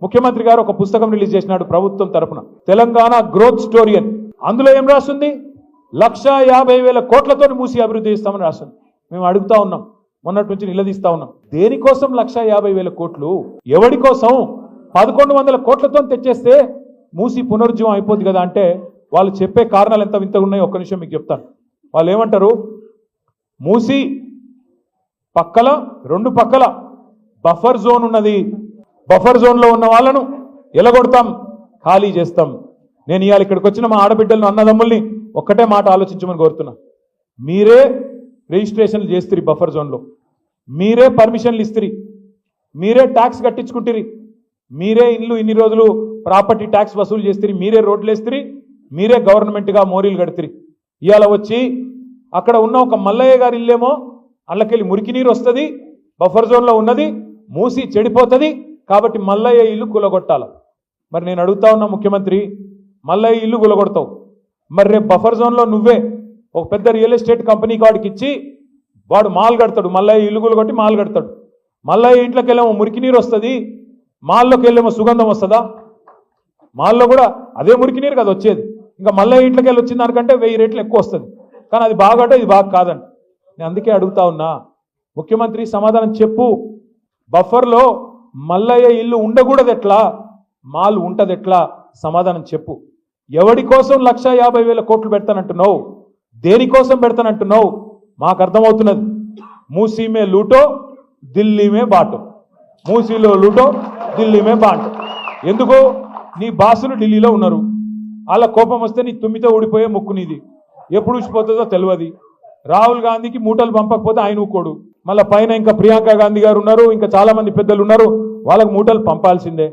ముఖ్యమంత్రి గారు ఒక పుస్తకం రిలీజ్ చేసినాడు ప్రభుత్వం తరపున, తెలంగాణ గ్రోత్ స్టోరీ అని. అందులో ఏం రాస్తుంది? 1,50,000 కోట్లతో మూసి అభివృద్ధి చేస్తామని రాస్తుంది. మేము అడుగుతా ఉన్నాం, మొన్నటి నుంచి నిలదీస్తా ఉన్నాం, దేనికోసం 1,50,000 కోట్లు? ఎవడి కోసం? 1,100 కోట్లతో తెచ్చేస్తే మూసి పునరుజ్జీవం అయిపోద్ది కదా అంటే వాళ్ళు చెప్పే కారణాలు ఎంత వింతగా ఉన్నాయో ఒక్క నిమిషం మీకు చెప్తాను. వాళ్ళు ఏమంటారు? మూసి పక్కల 2 పక్కల బఫర్ జోన్ ఉన్నది, బఫర్ జోన్లో ఉన్న వాళ్ళను ఎలగొడతాం, ఖాళీ చేస్తాం. నేను ఇవాళ ఇక్కడికి వచ్చిన మా ఆడబిడ్డలను అన్నదమ్ముల్ని ఒక్కటే మాట ఆలోచించమని కోరుతున్నా. మీరే రిజిస్ట్రేషన్లు చేస్తురి బఫర్ జోన్లో, మీరే పర్మిషన్లు ఇస్తురి, మీరే ట్యాక్స్ కట్టించుకుంటురి, మీరే ఇన్ని రోజులు ప్రాపర్టీ ట్యాక్స్ వసూలు చేస్తురి, మీరే రోడ్లు వేస్తురి, మీరే గవర్నమెంట్గా మోరీలు కడుతురి. ఇవాళ వచ్చి అక్కడ ఉన్న ఒక మల్లయ్య గారి ఇల్లేమో అళ్ళకెళ్ళి మురికి నీరు వస్తుంది, బఫర్ జోన్లో ఉన్నది, మూసి చెడిపోతుంది, కాబట్టి మల్లయ్య ఇల్లు కూలగొట్టాల. మరి నేను అడుగుతా ఉన్నా ముఖ్యమంత్రి, మల్లయ్య ఇల్లు కూలగొడతావు, మరి రేపు బఫర్ జోన్లో నువ్వే ఒక పెద్ద రియల్ ఎస్టేట్ కంపెనీకి వాడికి ఇచ్చి వాడు మాల్ కడతాడు, మల్లయ్య ఇల్లు కూలగొట్టి మాల్ కడతాడు. మల్లయ్య ఇంట్లోకి వెళ్ళేమో మురికి నీరు వస్తుంది, మాల్లోకి వెళ్ళేమో సుగంధం వస్తుందా? మాల్లో కూడా అదే మురికి నీరు కదా వచ్చేది. ఇంకా మల్లయ్య ఇంట్లోకి వెళ్ళి వచ్చిన దానికంటే 1000 రెట్లు ఎక్కువ వస్తుంది. కానీ అది బాగంటే ఇది బాగా కాదంట. నేను అందుకే అడుగుతా ఉన్నా, ముఖ్యమంత్రి సమాధానం చెప్పు. బఫర్లో మల్లయ్య ఇల్లు ఉండకూడదు ఎట్లా, మాల్ ఉంటది ఎట్లా? సమాధానం చెప్పు. ఎవడి కోసం 1,50,000 కోట్లు పెడతానంటున్నావు? దేనికోసం పెడతానంటున్నావు? మాకు అర్థమవుతున్నది. మూసీమే లూటో ఢిల్లీమే బాటో, మూసీలో లూటో ఢిల్లీమే బాటో. ఎందుకు? నీ బాసులు ఢిల్లీలో ఉన్నారు, వాళ్ళ కోపం వస్తే నీ తుమ్మితో ఊడిపోయే ముక్కు నీది, ఎప్పుడు ఊసిపోతుందో తెలియదు. రాహుల్ గాంధీకి మూటలు పంపకపోతే ఆయన ఊకోడు, మళ్ళీ పైన ఇంకా ప్రియాంక గాంధీ గారు ఉన్నారు, ఇంకా చాలా మంది పెద్దలు ఉన్నారు, వాళ్ళకు మూటలు పంపాల్సిందే.